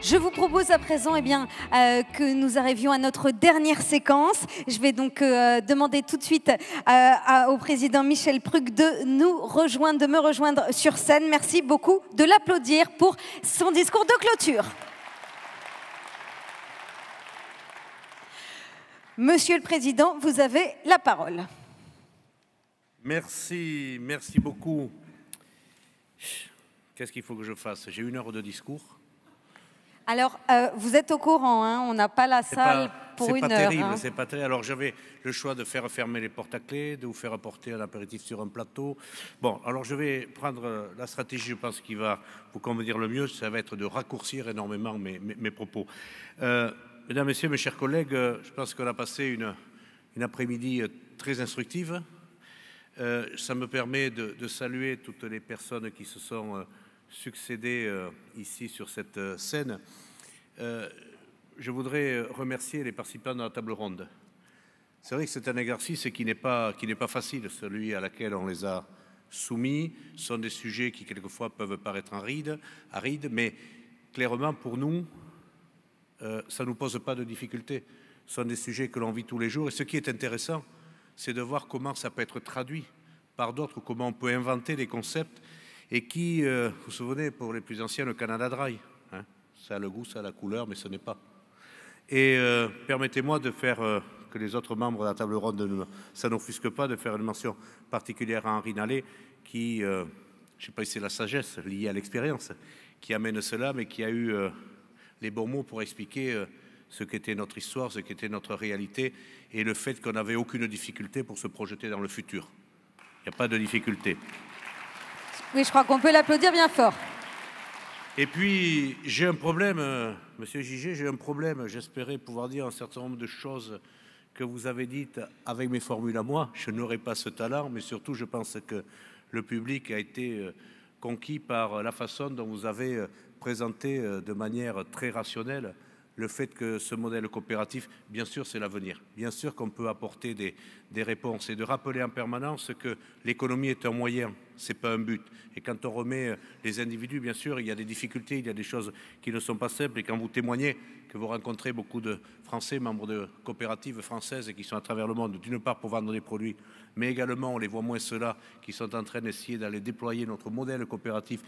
Je vous propose à présent que nous arrivions à notre dernière séquence. Je vais donc demander tout de suite au président Michel Prug de me rejoindre sur scène. Merci beaucoup de l'applaudir pour son discours de clôture. Monsieur le Président, vous avez la parole. Merci beaucoup. Qu'est-ce qu'il faut que je fasse? J'ai 1 heure de discours. Alors, vous êtes au courant, hein, on n'a pas la salle pour 1 heure. C'est pas terrible. Alors, j'avais le choix de faire fermer les portes à clé, de vous faire apporter un apéritif sur un plateau. Bon, alors je vais prendre la stratégie, je pense, qui va vous convenir le mieux, ça va être de raccourcir énormément mes propos. Mesdames, Messieurs, mes chers collègues, je pense qu'on a passé une après-midi très instructive. Ça me permet de saluer toutes les personnes qui se sont succédées ici sur cette scène. Je voudrais remercier les participants de la table ronde. C'est vrai que c'est un exercice qui n'est pas facile, celui à laquelle on les a soumis. Ce sont des sujets qui quelquefois peuvent paraître arides, mais clairement pour nous, ça ne nous pose pas de difficultés. Ce sont des sujets que l'on vit tous les jours. Et ce qui est intéressant, c'est de voir comment ça peut être traduit par d'autres, comment on peut inventer des concepts et qui, vous vous souvenez, pour les plus anciens, le Canada Dry, hein, ça a le goût, ça a la couleur, mais ce n'est pas. Et permettez-moi de faire, que les autres membres de la table ronde, ça n'offusque pas, de faire une mention particulière à Henri Nallet, qui, je ne sais pas si c'est la sagesse liée à l'expérience, qui amène cela, mais qui a eu les bons mots pour expliquer ce qu'était notre histoire, ce qu'était notre réalité, et le fait qu'on n'avait aucune difficulté pour se projeter dans le futur. Il n'y a pas de difficulté. Oui, je crois qu'on peut l'applaudir bien fort. Et puis, j'ai un problème, Monsieur Gigé, j'ai un problème. J'espérais pouvoir dire un certain nombre de choses que vous avez dites avec mes formules à moi. Je n'aurai pas ce talent, mais surtout, je pense que le public a été conquis par la façon dont vous avez présenté de manière très rationnelle le fait que ce modèle coopératif, bien sûr, c'est l'avenir. Bien sûr qu'on peut apporter des réponses et de rappeler en permanence que l'économie est un moyen, ce n'est pas un but. Et quand on remet les individus, bien sûr, il y a des difficultés, il y a des choses qui ne sont pas simples. Et quand vous témoignez que vous rencontrez beaucoup de Français, membres de coopératives françaises qui sont à travers le monde, d'une part pour vendre des produits, mais également, on les voit moins ceux-là, qui sont en train d'essayer d'aller déployer notre modèle coopératif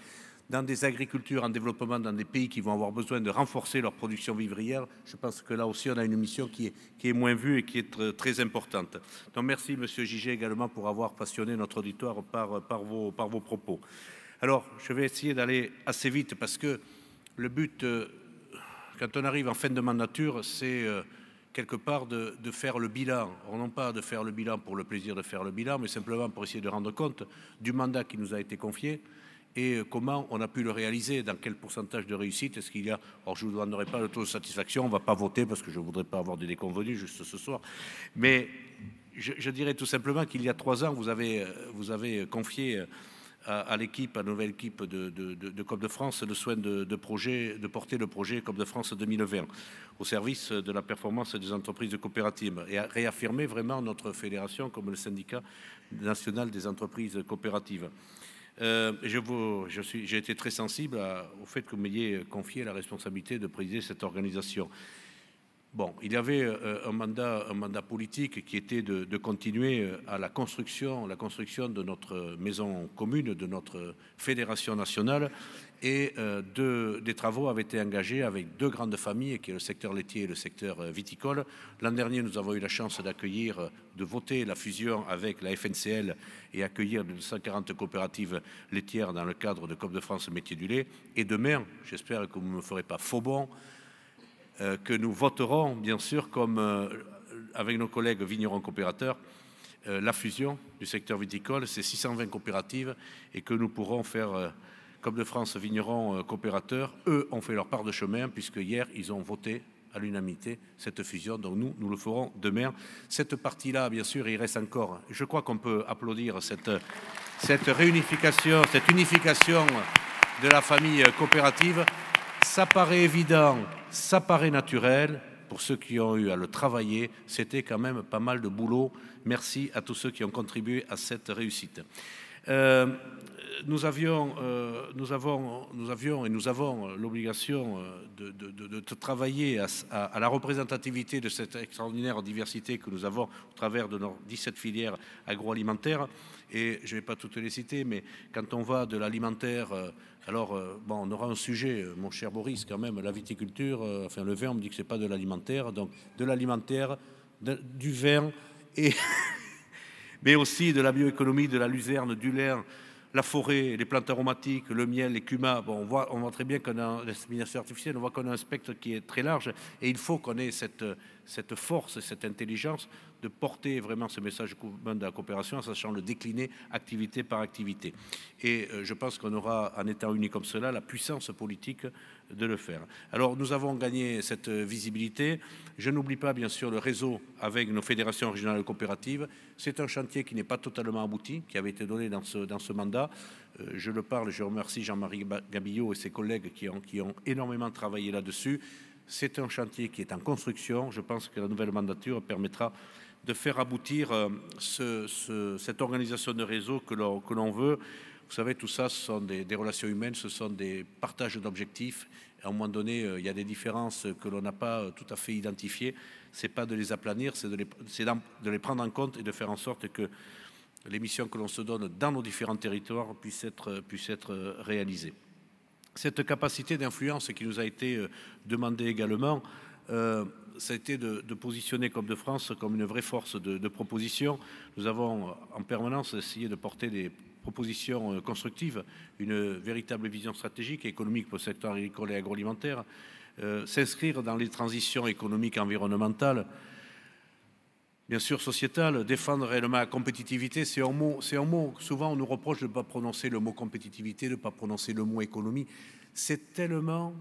dans des agricultures en développement, dans des pays qui vont avoir besoin de renforcer leur production vivrière. Je pense que là aussi, on a une mission qui est moins vue et qui est très importante. Donc merci, Monsieur Gigé, également, pour avoir passionné notre auditoire par vos propos. Alors, je vais essayer d'aller assez vite parce que le but, quand on arrive en fin de mandature, c'est quelque part de faire le bilan. Or, non pas de faire le bilan pour le plaisir de faire le bilan, mais simplement pour essayer de rendre compte du mandat qui nous a été confié, et comment on a pu le réaliser, dans quel pourcentage de réussite est-ce qu'il y a. Alors je ne vous donnerai pas le taux de satisfaction, on ne va pas voter parce que je ne voudrais pas avoir des déconvenus juste ce soir, mais je dirais tout simplement qu'il y a 3 ans, vous avez confié à l'équipe, à la nouvelle équipe de COP de France, le soin de porter le projet COP de France 2020 au service de la performance des entreprises coopératives et à réaffirmer vraiment notre fédération comme le syndicat national des entreprises coopératives. J'ai été très sensible au fait que vous m'ayez confié la responsabilité de présider cette organisation. Bon, il y avait un mandat politique qui était de continuer à la construction de notre maison commune, de notre fédération nationale, et des travaux avaient été engagés avec 2 grandes familles, qui est le secteur laitier et le secteur viticole. L'an dernier, nous avons eu la chance de voter la fusion avec la FNCL et accueillir 240 coopératives laitières dans le cadre de COP de France Métiers du lait. Et demain, j'espère que vous ne me ferez pas faux bon, que nous voterons, bien sûr, comme avec nos collègues vignerons coopérateurs, la fusion du secteur viticole, c'est 620 coopératives, et que nous pourrons faire COP de France vignerons coopérateurs. Eux ont fait leur part de chemin, puisque hier, ils ont voté à l'unanimité cette fusion, donc nous le ferons demain. Cette partie-là, bien sûr, il reste encore. Je crois qu'on peut applaudir cette réunification, cette unification de la famille coopérative. Ça paraît évident, ça paraît naturel. Pour ceux qui ont eu à le travailler, c'était quand même pas mal de boulot. Merci à tous ceux qui ont contribué à cette réussite. Nous avions et nous avons l'obligation de travailler à la représentativité de cette extraordinaire diversité que nous avons au travers de nos 17 filières agroalimentaires. Et je ne vais pas toutes les citer, mais quand on va de l'alimentaire, bon, on aura un sujet, mon cher Boris, quand même, la viticulture, enfin le vin, on me dit que c'est pas de l'alimentaire, donc de l'alimentaire, du vin et mais aussi de la bioéconomie, de la luzerne, du lin, la forêt, les plantes aromatiques, le miel, les cumas. Bon, on voit très bien qu'on a l'insémination artificielle, on voit qu'on a un spectre qui est très large et il faut qu'on ait cette force, cette intelligence de porter vraiment ce message commun de la coopération en sachant le décliner activité par activité. Et je pense qu'on aura, en étant unis comme cela, la puissance politique de le faire. Alors, nous avons gagné cette visibilité. Je n'oublie pas, bien sûr, le réseau avec nos fédérations régionales coopératives. C'est un chantier qui n'est pas totalement abouti, qui avait été donné dans ce mandat. Je le parle, je remercie Jean-Marie Gabillot et ses collègues qui ont énormément travaillé là-dessus. C'est un chantier qui est en construction. Je pense que la nouvelle mandature permettra de faire aboutir cette organisation de réseau que l'on veut. Vous savez, tout ça, ce sont des relations humaines, ce sont des partages d'objectifs. À un moment donné, il y a des différences que l'on n'a pas tout à fait identifiées. Ce n'est pas de les aplanir, c'est de les prendre en compte et de faire en sorte que les missions que l'on se donne dans nos différents territoires puissent être réalisées. Cette capacité d'influence qui nous a été demandée également, ça a été de positionner Coop de France comme une vraie force de proposition. Nous avons en permanence essayé de porter des propositions constructives, une véritable vision stratégique et économique pour le secteur agricole et agroalimentaire, s'inscrire dans les transitions économiques et environnementales, bien sûr sociétales, défendre réellement la compétitivité. C'est un mot, souvent on nous reproche de ne pas prononcer le mot compétitivité, de ne pas prononcer le mot économie. C'est tellement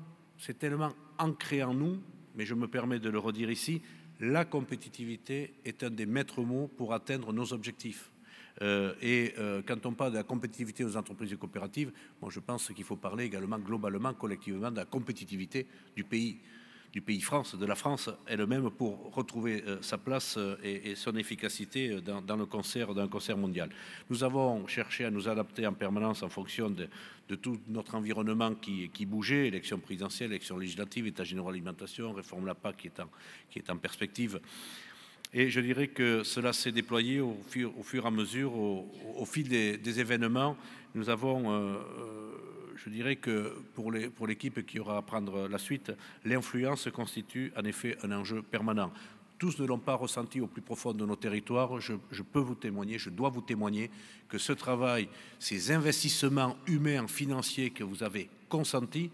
ancré en nous, mais je me permets de le redire ici, la compétitivité est un des maîtres mots pour atteindre nos objectifs. Quand on parle de la compétitivité aux entreprises et coopératives, bon, je pense qu'il faut parler également globalement, collectivement, de la compétitivité du pays France, de la France elle-même pour retrouver sa place et son efficacité dans le concert mondial. Nous avons cherché à nous adapter en permanence en fonction de tout notre environnement qui bougeait, élection présidentielle, élection législative, état général alimentation, réforme de la PAC qui est en perspective. Et je dirais que cela s'est déployé au fur et à mesure, au fil des événements. Nous avons, je dirais que pour l'équipe qui aura à prendre la suite, l'influence constitue en effet un enjeu permanent. Tous ne l'ont pas ressenti au plus profond de nos territoires. Je peux vous témoigner, je dois vous témoigner que ce travail, ces investissements humains, financiers que vous avez consentis,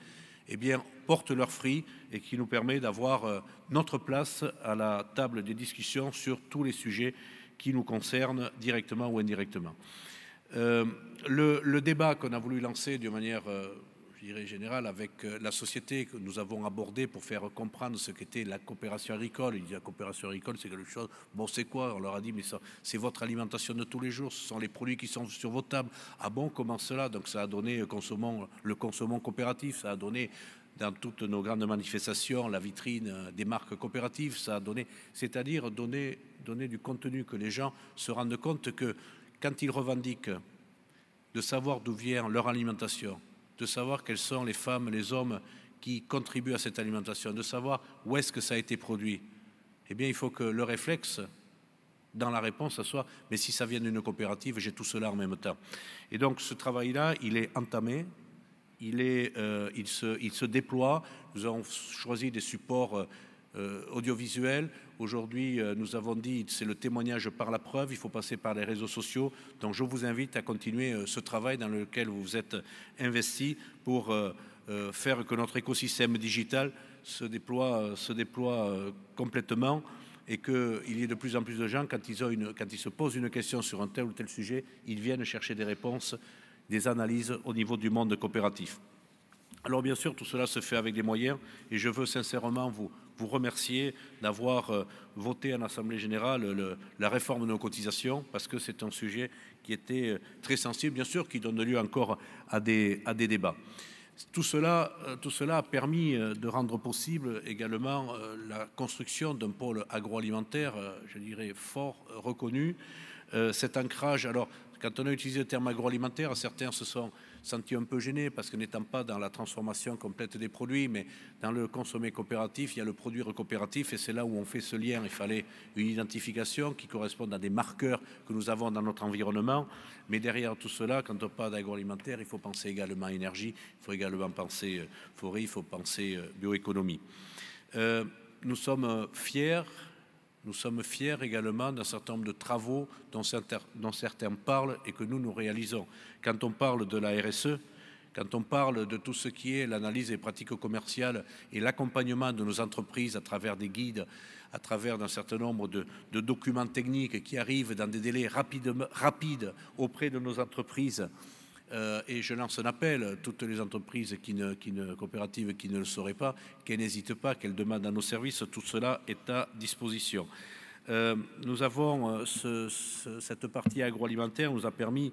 eh bien, portent leurs fruits et qui nous permet d'avoir notre place à la table des discussions sur tous les sujets qui nous concernent directement ou indirectement. Le débat qu'on a voulu lancer d'une manière, je dirais, générale avec la société que nous avons abordé pour faire comprendre ce qu'était la coopération agricole. Il dit la coopération agricole, c'est quelque chose, bon, c'est quoi? On leur a dit, mais ça, c'est votre alimentation de tous les jours, ce sont les produits qui sont sur vos tables. Ah bon, comment cela? Donc ça a donné le consommons coopératif, ça a donné dans toutes nos grandes manifestations la vitrine des marques coopératives, ça a donné, c'est-à-dire donner du contenu, que les gens se rendent compte que quand ils revendiquent de savoir d'où vient leur alimentation, de savoir quelles sont les femmes, les hommes qui contribuent à cette alimentation, de savoir où est-ce que ça a été produit, eh bien il faut que le réflexe dans la réponse soit « mais si ça vient d'une coopérative, j'ai tout cela en même temps ». Et donc ce travail-là, il est entamé, il se déploie. Nous avons choisi des supports audiovisuels. Aujourd'hui, nous avons dit, c'est le témoignage par la preuve, il faut passer par les réseaux sociaux. Donc je vous invite à continuer ce travail dans lequel vous vous êtes investi pour faire que notre écosystème digital se déploie complètement et qu'il y ait de plus en plus de gens, quand ils se posent une question sur un tel ou tel sujet, ils viennent chercher des réponses, des analyses au niveau du monde coopératif. Alors bien sûr, tout cela se fait avec des moyens et je veux sincèrement vous remercier d'avoir voté en Assemblée générale la réforme de nos cotisations parce que c'est un sujet qui était très sensible, bien sûr, qui donne lieu encore à des débats. Tout cela a permis de rendre possible également la construction d'un pôle agroalimentaire, je dirais, fort reconnu. Cet ancrage, alors Quand on a utilisé le terme agroalimentaire, certains se sont sentis un peu gênés parce que n'étant pas dans la transformation complète des produits, mais dans le consommer coopératif, il y a le produire coopératif et c'est là où on fait ce lien. Il fallait une identification qui corresponde à des marqueurs que nous avons dans notre environnement. Mais derrière tout cela, quand on parle d'agroalimentaire, il faut penser également énergie, il faut également penser forêt, il faut penser bioéconomie. Nous sommes fiers également d'un certain nombre de travaux dont certains parlent et que nous réalisons. Quand on parle de la RSE, quand on parle de tout ce qui est l'analyse des pratiques commerciales et l'accompagnement de nos entreprises à travers des guides, à travers d'un certain nombre de documents techniques qui arrivent dans des délais rapides auprès de nos entreprises, et je lance un appel, toutes les entreprises coopératives qui ne le sauraient pas, qu'elles n'hésitent pas, qu'elles demandent à nos services, tout cela est à disposition. Nous avons cette partie agroalimentaire nous a permis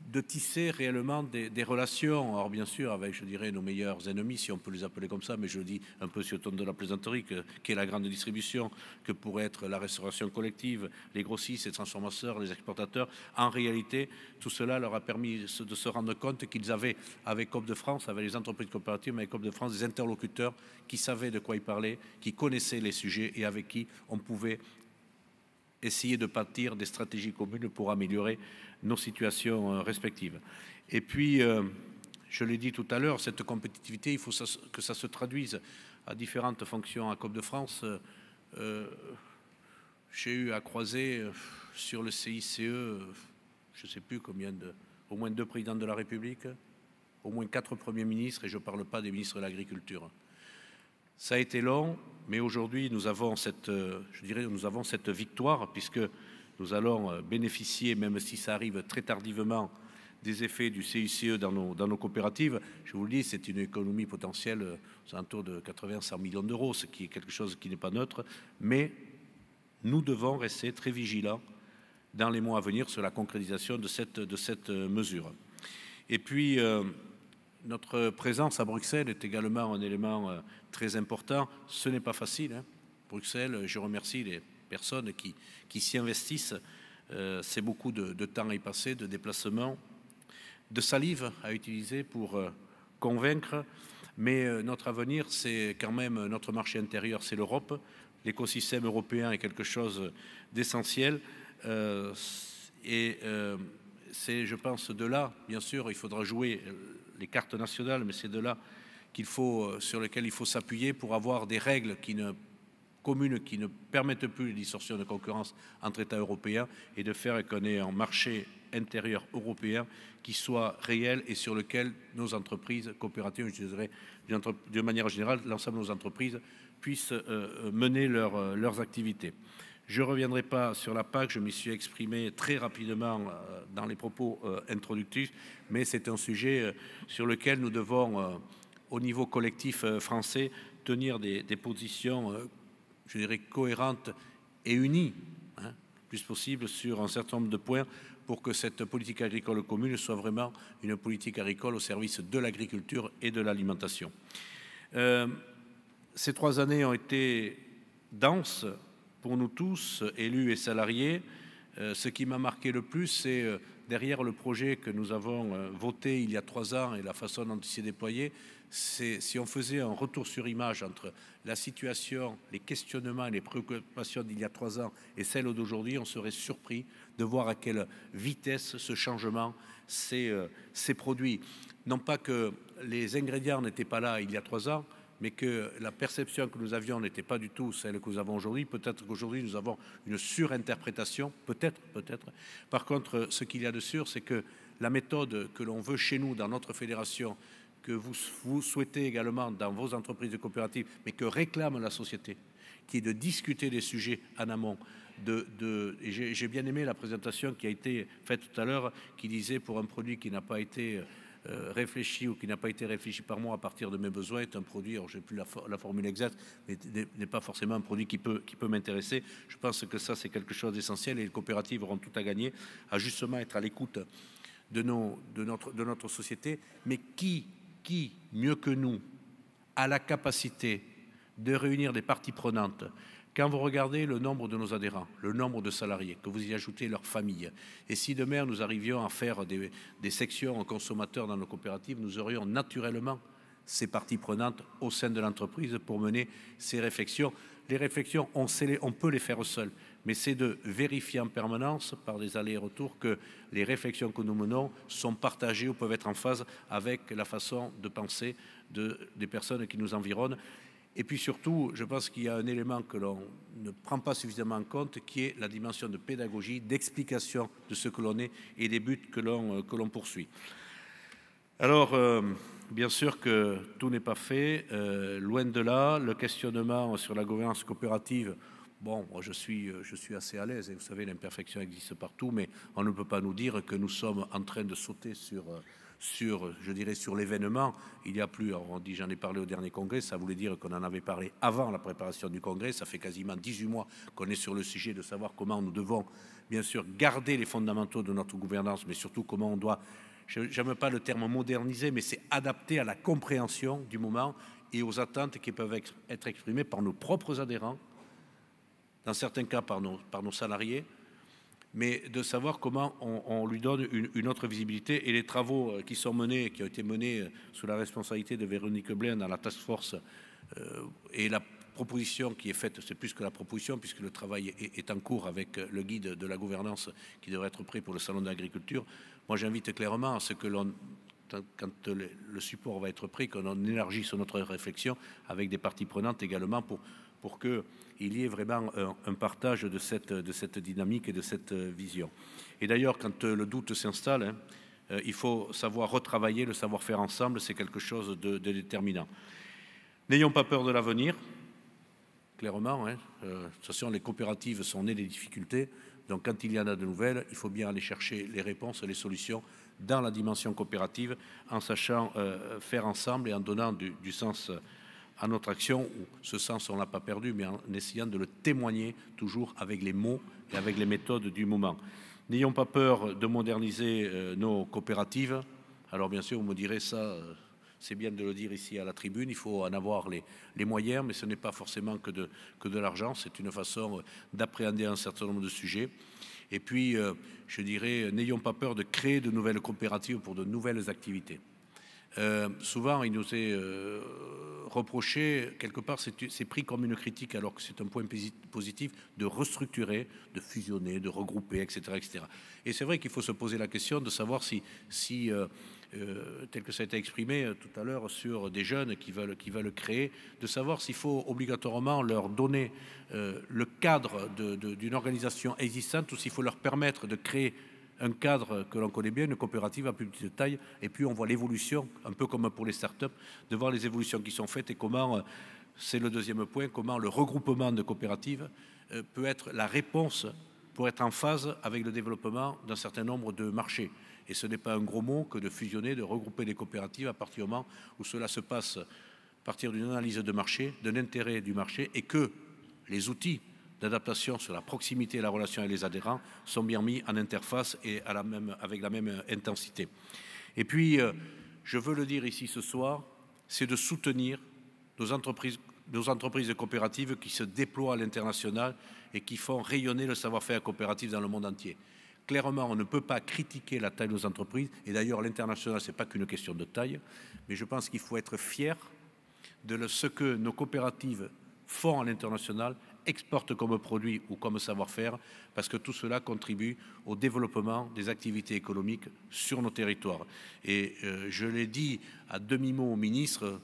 de tisser réellement des relations, alors bien sûr avec, je dirais, nos meilleurs ennemis, si on peut les appeler comme ça, mais je le dis un peu sur le ton de la plaisanterie, qui est la grande distribution, que pourrait être la restauration collective, les grossistes, les transformateurs, les exportateurs. En réalité, tout cela leur a permis de se rendre compte qu'ils avaient, avec Coop de France, avec les entreprises coopératives, avec Coop de France, des interlocuteurs qui savaient de quoi ils parlaient, qui connaissaient les sujets et avec qui on pouvait essayer de bâtir des stratégies communes pour améliorer nos situations respectives. Et puis, je l'ai dit tout à l'heure, cette compétitivité, il faut que ça se traduise à différentes fonctions à Coop de France. J'ai eu à croiser sur le CICE, je ne sais plus combien au moins 2 présidents de la République, au moins 4 premiers ministres, et je ne parle pas des ministres de l'Agriculture. Ça a été long, mais aujourd'hui, nous avons cette victoire, puisque nous allons bénéficier, même si ça arrive très tardivement, des effets du CICE dans nos coopératives. Je vous le dis, c'est une économie potentielle aux alentours de 80-100 millions d'euros, ce qui est quelque chose qui n'est pas neutre, mais nous devons rester très vigilants dans les mois à venir sur la concrétisation de cette mesure. Et puis, notre présence à Bruxelles est également un élément très important. Ce n'est pas facile, hein. Bruxelles, je remercie les personnes qui s'y investissent. C'est beaucoup de temps à y passer, de déplacements, de salive à utiliser pour convaincre. Mais notre avenir, c'est quand même notre marché intérieur, c'est l'Europe. L'écosystème européen est quelque chose d'essentiel. C'est, je pense, de là, bien sûr, il faudra jouer les cartes nationales, mais c'est de là sur lesquelles il faut s'appuyer pour avoir des règles communes qui ne permettent plus les distorsions de concurrence entre États européens et de faire qu'on ait un marché intérieur européen qui soit réel et sur lequel nos entreprises coopératives, je dirais de manière générale, l'ensemble de nos entreprises puissent mener leurs activités. Je ne reviendrai pas sur la PAC, je m'y suis exprimé très rapidement dans les propos introductifs, mais c'est un sujet sur lequel nous devons, au niveau collectif français, tenir des positions, je dirais, cohérentes et unies, hein, plus possible sur un certain nombre de points pour que cette politique agricole commune soit vraiment une politique agricole au service de l'agriculture et de l'alimentation. Ces 3 années ont été denses pour nous tous, élus et salariés. Ce qui m'a marqué le plus, c'est derrière le projet que nous avons voté il y a 3 ans et la façon dont il s'est déployé, c'est si on faisait un retour sur image entre la situation, les questionnements et les préoccupations d'il y a 3 ans et celles d'aujourd'hui, on serait surpris de voir à quelle vitesse ce changement s'est produit. Non pas que les ingrédients n'étaient pas là il y a 3 ans, mais que la perception que nous avions n'était pas du tout celle que nous avons aujourd'hui. Peut-être qu'aujourd'hui, nous avons une surinterprétation, peut-être. Par contre, ce qu'il y a de sûr, c'est que la méthode que l'on veut chez nous, dans notre fédération, que vous souhaitez également dans vos entreprises de coopératives, mais que réclame la société, qui est de discuter des sujets en amont. J'ai bien aimé la présentation qui a été faite tout à l'heure, qui disait pour un produit qui n'a pas été réfléchi ou qui n'a pas été réfléchi par moi à partir de mes besoins est un produit, alors je n'ai plus la formule exacte, mais n'est pas forcément un produit qui peut m'intéresser. Je pense que ça, c'est quelque chose d'essentiel et les coopératives auront tout à gagner à justement être à l'écoute de notre société. Mais qui, mieux que nous, a la capacité de réunir des parties prenantes, Quand vous regardez le nombre de nos adhérents, le nombre de salariés, que vous y ajoutez leurs familles, et si demain nous arrivions à faire des sections consommateurs dans nos coopératives, nous aurions naturellement ces parties prenantes au sein de l'entreprise pour mener ces réflexions. Les réflexions, on peut les faire seuls, mais c'est de vérifier en permanence par des allers-retours que les réflexions que nous menons sont partagées ou peuvent être en phase avec la façon de penser des personnes qui nous environnent. Et puis surtout, je pense qu'il y a un élément que l'on ne prend pas suffisamment en compte, qui est la dimension de pédagogie, d'explication de ce que l'on est et des buts que l'on poursuit. Alors, bien sûr que tout n'est pas fait, loin de là. Le questionnement sur la gouvernance coopérative, bon, moi je suis assez à l'aise, et vous savez, l'imperfection existe partout, mais on ne peut pas nous dire que nous sommes en train de sauter sur l'événement. Il y a plus, on dit, j'en ai parlé au dernier congrès, ça voulait dire qu'on en avait parlé avant la préparation du congrès. Ça fait quasiment 18 mois qu'on est sur le sujet de savoir comment nous devons, bien sûr, garder les fondamentaux de notre gouvernance, mais surtout comment on doit, je n'aime pas le terme moderniser, mais c'est adapter à la compréhension du moment et aux attentes qui peuvent être exprimées par nos propres adhérents, dans certains cas par nos salariés, mais de savoir comment on lui donne une autre visibilité. Et les travaux qui ont été menés sous la responsabilité de Véronique Blain dans la task force, et la proposition qui est faite, c'est plus que la proposition, puisque le travail est en cours avec le guide de la gouvernance qui devrait être prêt pour le salon de l'agriculture. Moi, j'invite clairement à ce que quand le support va être prêt, qu'on élargisse notre réflexion avec des parties prenantes également pour qu'il y ait vraiment un partage de cette dynamique et de cette vision. Et d'ailleurs, quand le doute s'installe, il faut savoir retravailler, le savoir-faire ensemble, c'est quelque chose de déterminant. N'ayons pas peur de l'avenir, clairement. De toute façon, les coopératives sont nées des difficultés, donc quand il y en a de nouvelles, il faut bien aller chercher les réponses, les solutions dans la dimension coopérative, en sachant faire ensemble et en donnant du sens à notre action. Ce sens, on ne l'a pas perdu, mais en essayant de le témoigner toujours avec les mots et avec les méthodes du moment. N'ayons pas peur de moderniser nos coopératives. Alors bien sûr, vous me direz ça, c'est bien de le dire ici à la tribune, il faut en avoir les moyens, mais ce n'est pas forcément que de l'argent, c'est une façon d'appréhender un certain nombre de sujets. Et puis, je dirais, n'ayons pas peur de créer de nouvelles coopératives pour de nouvelles activités. Souvent, il nous est reproché, quelque part, c'est pris comme une critique, alors que c'est un point positif, de restructurer, de fusionner, de regrouper, etc. etc. Et c'est vrai qu'il faut se poser la question de savoir si tel que ça a été exprimé tout à l'heure sur des jeunes qui veulent créer, de savoir s'il faut obligatoirement leur donner le cadre d'une organisation existante ou s'il faut leur permettre de créer un cadre que l'on connaît bien, une coopérative à plus petite taille, et puis on voit l'évolution, un peu comme pour les startups, de voir les évolutions qui sont faites et comment, c'est le deuxième point, comment le regroupement de coopératives peut être la réponse pour être en phase avec le développement d'un certain nombre de marchés. Et ce n'est pas un gros mot que de fusionner, de regrouper les coopératives à partir du moment où cela se passe à partir d'une analyse de marché, d'un intérêt du marché, et que les outils d'adaptation sur la proximité et la relation avec les adhérents sont bien mis en interface et avec la même intensité. Et puis, je veux le dire ici ce soir, c'est de soutenir nos entreprises coopératives qui se déploient à l'international et qui font rayonner le savoir-faire coopératif dans le monde entier. Clairement, on ne peut pas critiquer la taille de nos entreprises, et d'ailleurs l'international, ce n'est pas qu'une question de taille, mais je pense qu'il faut être fier de ce que nos coopératives font à l'international, exportent comme produit ou comme savoir-faire, parce que tout cela contribue au développement des activités économiques sur nos territoires. Et je l'ai dit à demi-mot au ministre,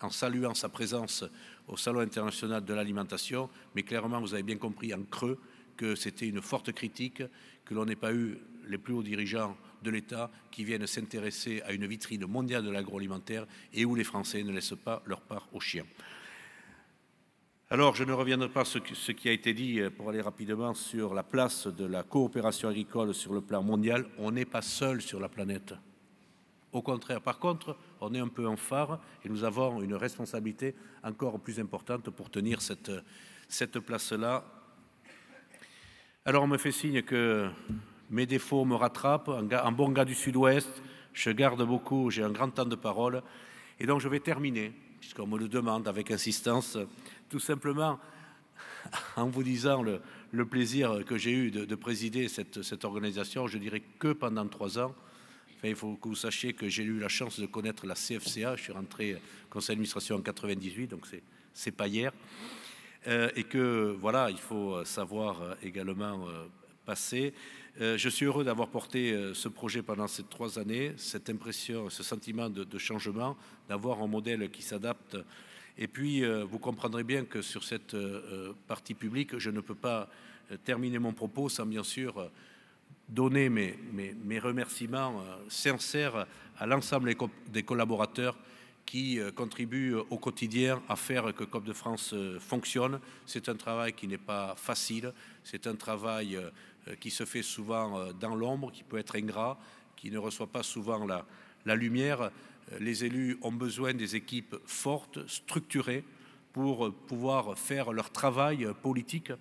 en saluant sa présence au Salon international de l'alimentation, mais clairement, vous avez bien compris en creux que c'était une forte critique, que l'on n'ait pas eu les plus hauts dirigeants de l'État qui viennent s'intéresser à une vitrine mondiale de l'agroalimentaire et où les Français ne laissent pas leur part aux chiens. Alors, je ne reviendrai pas sur ce qui a été dit, pour aller rapidement, sur la place de la coopération agricole sur le plan mondial. On n'est pas seul sur la planète. Au contraire, par contre, on est un peu un phare et nous avons une responsabilité encore plus importante pour tenir cette place-là. Alors, on me fait signe que mes défauts me rattrapent. Un bon gars du Sud-Ouest, je garde beaucoup, j'ai un grand temps de parole. Et donc, je vais terminer, puisqu'on me le demande avec insistance, tout simplement en vous disant le plaisir que j'ai eu de présider cette organisation, je dirais que pendant 3 ans. Enfin, il faut que vous sachiez que j'ai eu la chance de connaître la CFCA. Je suis rentré conseil d'administration en 98, donc c'est pas hier. Et que voilà, il faut savoir également passer. Je suis heureux d'avoir porté ce projet pendant ces 3 années, cette impression, ce sentiment de changement, d'avoir un modèle qui s'adapte. Et puis, vous comprendrez bien que sur cette partie publique, je ne peux pas terminer mon propos sans bien sûr donner mes remerciements sincères à l'ensemble des collaborateurs qui contribuent au quotidien à faire que COP de France fonctionne. C'est un travail qui n'est pas facile, c'est un travail qui se fait souvent dans l'ombre, qui peut être ingrat, qui ne reçoit pas souvent la lumière. Les élus ont besoin des équipes fortes, structurées, pour pouvoir faire leur travail politique.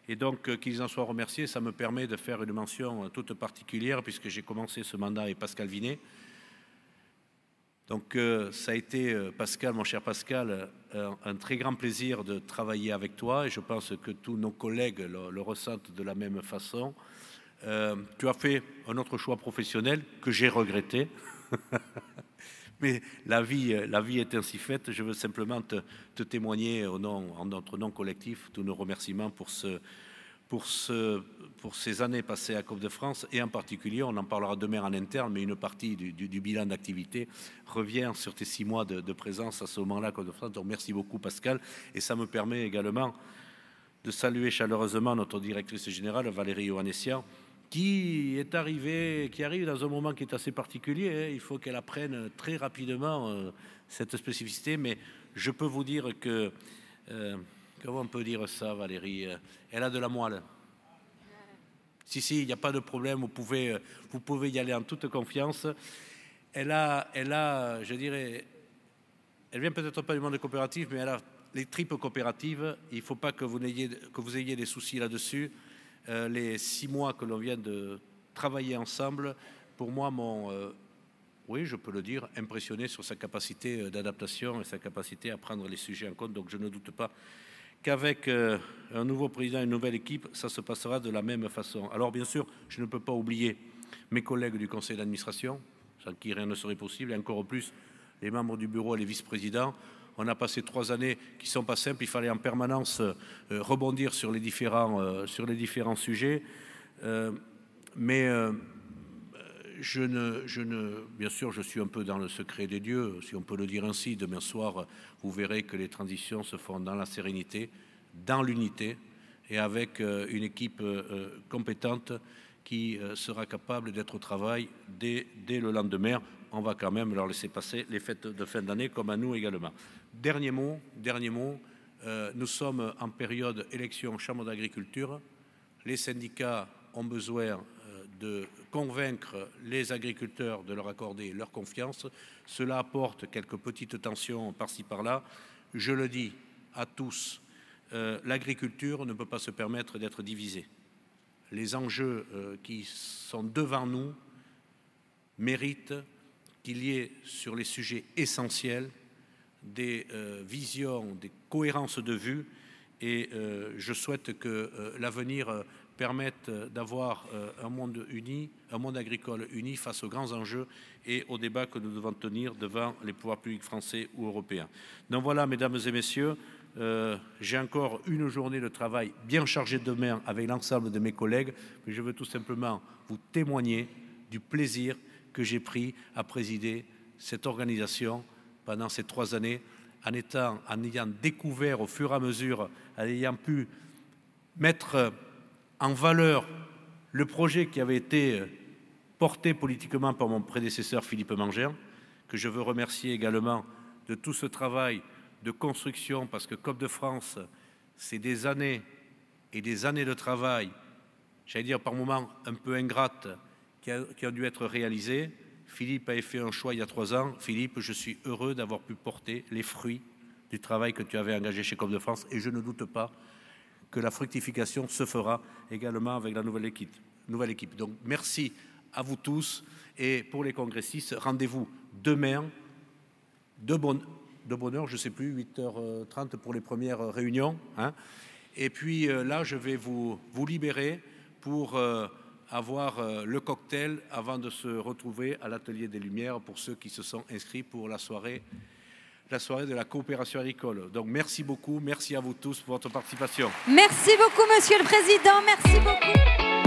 Et donc, qu'ils en soient remerciés, ça me permet de faire une mention toute particulière, puisque j'ai commencé ce mandat avec Pascal Vinet. Donc, ça a été, Pascal, mon cher Pascal, un très grand plaisir de travailler avec toi, et je pense que tous nos collègues le ressentent de la même façon. Tu as fait un autre choix professionnel que j'ai regretté. Mais la vie est ainsi faite. Je veux simplement te témoigner en notre nom collectif tous nos remerciements pour ces années passées à COP de France, et en particulier, on en parlera demain en interne, mais une partie du bilan d'activité revient sur tes 6 mois de présence à ce moment-là à COP de France. Donc merci beaucoup Pascal, et ça me permet également de saluer chaleureusement notre directrice générale Valérie Ohanessian, qui arrive dans un moment qui est assez particulier. Il faut qu'elle apprenne très rapidement cette spécificité, mais je peux vous dire que, comment on peut dire ça, Valérie, elle a de la moelle. Si, il n'y a pas de problème, vous pouvez y aller en toute confiance. Elle a, je dirais, elle vient peut-être pas du monde coopératif, mais elle a les tripes coopératives. Il ne faut pas que vous ayez des soucis là-dessus. Les 6 mois que l'on vient de travailler ensemble, pour moi, m'ont, oui, je peux le dire, impressionné sur sa capacité d'adaptation et sa capacité à prendre les sujets en compte. Donc je ne doute pas qu'avec un nouveau président et une nouvelle équipe, ça se passera de la même façon. Alors bien sûr, je ne peux pas oublier mes collègues du conseil d'administration, sans qui rien ne serait possible, et encore plus les membres du bureau et les vice-présidents. On a passé 3 années qui ne sont pas simples. Il fallait en permanence rebondir sur les différents sujets. Mais bien sûr, je suis un peu dans le secret des dieux, si on peut le dire ainsi. Demain soir, vous verrez que les transitions se font dans la sérénité, dans l'unité, et avec une équipe compétente qui sera capable d'être au travail dès le lendemain. On va quand même leur laisser passer les fêtes de fin d'année, comme à nous également. Dernier mot, nous sommes en période élection Chambre d'agriculture. Les syndicats ont besoin de convaincre les agriculteurs de leur accorder leur confiance. Cela apporte quelques petites tensions par-ci par-là. Je le dis à tous, l'agriculture ne peut pas se permettre d'être divisée. Les enjeux qui sont devant nous méritent qu'il y ait sur les sujets essentiels des visions, des cohérences de vues, et je souhaite que l'avenir permette d'avoir un monde uni, un monde agricole uni face aux grands enjeux et aux débats que nous devons tenir devant les pouvoirs publics français ou européens. Donc voilà, mesdames et messieurs, j'ai encore une journée de travail bien chargée demain avec l'ensemble de mes collègues, mais je veux tout simplement vous témoigner du plaisir que j'ai pris à présider cette organisation pendant ces 3 années, en ayant découvert au fur et à mesure, en ayant pu mettre en valeur le projet qui avait été porté politiquement par mon prédécesseur Philippe Mangin, que je veux remercier également de tout ce travail de construction, parce que COP de France, c'est des années et des années de travail, j'allais dire par moments un peu ingrates, qui ont dû être réalisées. Philippe avait fait un choix il y a 3 ans. Philippe, je suis heureux d'avoir pu porter les fruits du travail que tu avais engagé chez COP de France, et je ne doute pas que la fructification se fera également avec la nouvelle équipe. Donc merci à vous tous, et pour les congressistes, rendez-vous demain de bonne heure, je ne sais plus, 8h30 pour les premières réunions, hein. Et puis là, je vais vous libérer pour avoir le cocktail avant de se retrouver à l'Atelier des Lumières pour ceux qui se sont inscrits pour la soirée de la coopération agricole. Donc merci beaucoup, merci à vous tous pour votre participation. Merci beaucoup, Monsieur le Président, merci beaucoup.